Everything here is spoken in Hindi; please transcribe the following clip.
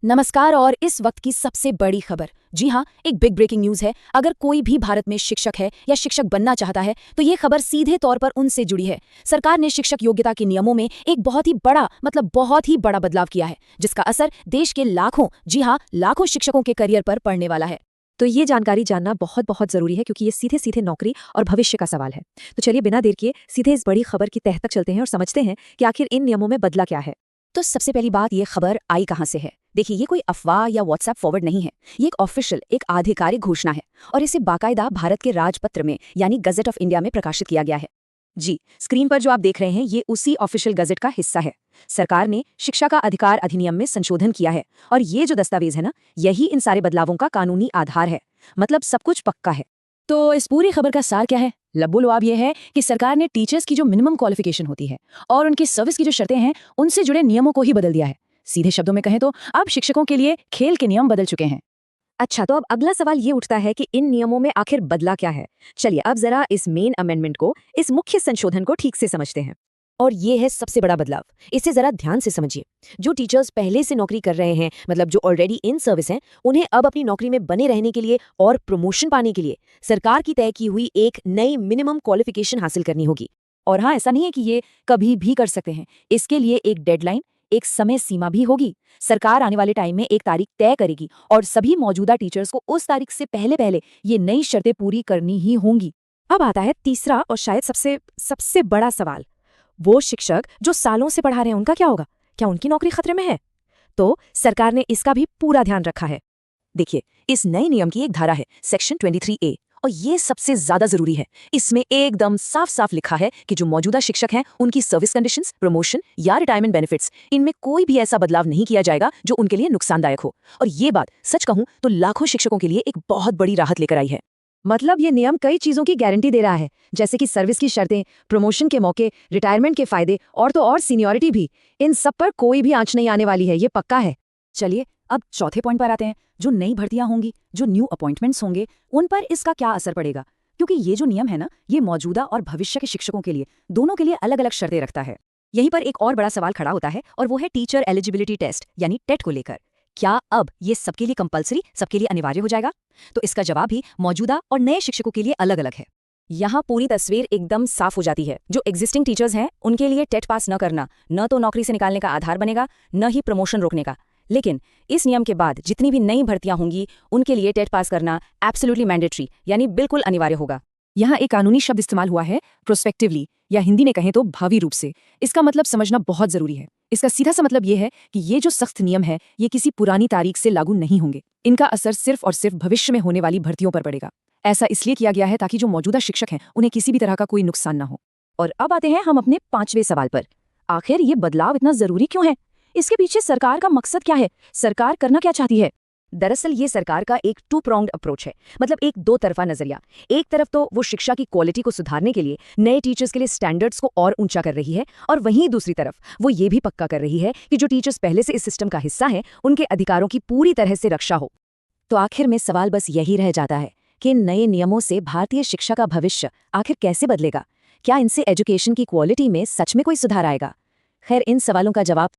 नमस्कार। और इस वक्त की सबसे बड़ी खबर, जी हाँ, एक बिग ब्रेकिंग न्यूज़ है। अगर कोई भी भारत में शिक्षक है या शिक्षक बनना चाहता है तो ये खबर सीधे तौर पर उनसे जुड़ी है। सरकार ने शिक्षक योग्यता के नियमों में एक बहुत ही बड़ा बदलाव किया है, जिसका असर देश के लाखों, जी हाँ, लाखों शिक्षकों के करियर पर पड़ने वाला है। तो ये जानकारी जानना बहुत बहुत जरूरी है, क्योंकि ये सीधे सीधे नौकरी और भविष्य का सवाल है। तो चलिए बिना देर किए सीधे इस बड़ी खबर की तह तक चलते हैं और समझते हैं कि आखिर इन नियमों में बदला क्या है। तो सबसे पहली बात, ये खबर आई कहाँ से है। देखिए, ये कोई अफवाह या व्हाट्सएप फॉरवर्ड नहीं है। ये एक ऑफिशियल, एक आधिकारिक घोषणा है और इसे बाकायदा भारत के राजपत्र में यानी गजट ऑफ इंडिया में प्रकाशित किया गया है। जी, स्क्रीन पर जो आप देख रहे हैं ये उसी ऑफिशियल गजट का हिस्सा है। सरकार ने शिक्षा का अधिकार अधिनियम में संशोधन किया है और ये जो दस्तावेज है ना, यही इन सारे बदलावों का कानूनी आधार है। मतलब सब कुछ पक्का है। तो इस पूरी खबर का सार क्या है? लबोलुआब ये है कि सरकार ने टीचर्स की जो मिनिमम क्वालिफिकेशन होती है और उनकी सर्विस की जो शर्तें हैं, उनसे जुड़े नियमों को ही बदल दिया है। सीधे शब्दों में कहें तो अब शिक्षकों के लिए खेल के नियम बदल चुके हैं। अच्छा, तो अब अगला सवाल ये उठता है कि इन नियमों में आखिर बदला क्या है। चलिए अब जरा इस मेन अमेंडमेंट को, इस मुख्य संशोधन को ठीक से समझते हैं। और ये है सबसे बड़ा बदलाव। इसे जरा ध्यान से समझिए। जो टीचर्स पहले से नौकरी कर रहे हैं, मतलब जो ऑलरेडी इन सर्विस हैं, उन्हें अब अपनी नौकरी में बने रहने के लिए और प्रमोशन पाने के लिए सरकार की तय की हुई एक नई मिनिमम क्वालिफिकेशन हासिल करनी होगी। और हाँ, ऐसा नहीं है कि ये कभी भी कर सकते हैं। इसके लिए एक डेडलाइन, एक समय सीमा भी होगी। सरकार आने वाले टाइम में एक तारीख तय करेगी और सभी मौजूदा टीचर्स को उस तारीख से पहले पहले ये नई शर्तें पूरी करनी ही होंगी। अब आता है तीसरा और शायद सबसे सबसे बड़ा सवाल। वो शिक्षक जो सालों से पढ़ा रहे हैं, उनका क्या होगा? क्या उनकी नौकरी खतरे में है? तो सरकार ने इसका भी पूरा ध्यान रखा है। देखिए, इस नए नियम की एक धारा है, सेक्शन 23A, और ये सबसे ज्यादा जरूरी है। इसमें एकदम साफ साफ लिखा है कि जो मौजूदा शिक्षक हैं, उनकी सर्विस कंडीशंस, प्रमोशन या रिटायरमेंट बेनिफिट्स, इनमें कोई भी ऐसा बदलाव नहीं किया जाएगा जो उनके लिए नुकसानदायक हो। और ये बात सच कहूं तो लाखों शिक्षकों के लिए एक बहुत बड़ी राहत लेकर आई है। मतलब ये नियम कई चीजों की गारंटी दे रहा है, जैसे कि सर्विस की शर्तें, प्रमोशन के मौके, रिटायरमेंट के फायदे और तो और सीनियरिटी भी। इन सब पर कोई भी आंच नहीं आने वाली है, ये पक्का है। चलिए अब चौथे पॉइंट पर आते हैं। जो नई भर्तियां होंगी, जो न्यू अपॉइंटमेंट्स होंगे, उन पर इसका क्या असर पड़ेगा? क्योंकि ये जो नियम है ना, ये मौजूदा और भविष्य के शिक्षकों के लिए, दोनों के लिए अलग अलग शर्तें रखता है। यहीं पर एक और बड़ा सवाल खड़ा होता है और वो है टीचर एलिजिबिलिटी टेस्ट यानी टेट को लेकर। क्या अब ये सबके लिए कंपलसरी, सबके लिए अनिवार्य हो जाएगा? तो इसका जवाब भी मौजूदा और नए शिक्षकों के लिए अलग अलग है। यहाँ पूरी तस्वीर एकदम साफ हो जाती है। जो एग्जिस्टिंग टीचर्स हैं, उनके लिए टेट पास न करना न तो नौकरी से निकालने का आधार बनेगा, न ही प्रमोशन रोकने का। लेकिन इस नियम के बाद जितनी भी नई भर्तियां होंगी, उनके लिए टेट पास करना एब्सोल्युटली मैंडेटरी यानी बिल्कुल अनिवार्य होगा। यहाँ एक कानूनी शब्द इस्तेमाल हुआ है, प्रोस्पेक्टिवली, या हिंदी में कहें तो भावी रूप से। इसका मतलब समझना बहुत जरूरी है। इसका सीधा सा मतलब ये है कि ये जो सख्त नियम है, ये किसी पुरानी तारीख से लागू नहीं होंगे। इनका असर सिर्फ और सिर्फ भविष्य में होने वाली भर्तियों पर पड़ेगा। ऐसा इसलिए किया गया है ताकि जो मौजूदा शिक्षक हैं, उन्हें किसी भी तरह का कोई नुकसान न हो। और अब आते हैं हम अपने पांचवें सवाल पर। आखिर ये बदलाव इतना जरूरी क्यों है? इसके पीछे सरकार का मकसद क्या है? सरकार करना क्या चाहती है? दरअसल ये सरकार का एक टू प्रोंग्ड अप्रोच है, मतलब एक दो तरफा नजरिया। एक तरफ तो वो शिक्षा की क्वालिटी को सुधारने के लिए नए टीचर्स के लिए स्टैंडर्ड्स को और ऊंचा कर रही है, और वहीं दूसरी तरफ वो ये भी पक्का कर रही है कि जो टीचर्स पहले से इस सिस्टम का हिस्सा हैं, उनके अधिकारों की पूरी तरह से रक्षा हो। तो आखिर में सवाल बस यही रह जाता है कि इन नए नियमों से भारतीय शिक्षा का भविष्य आखिर कैसे बदलेगा? क्या इनसे एजुकेशन की क्वालिटी में सच में कोई सुधार आएगा? खैर, इन सवालों का जवाब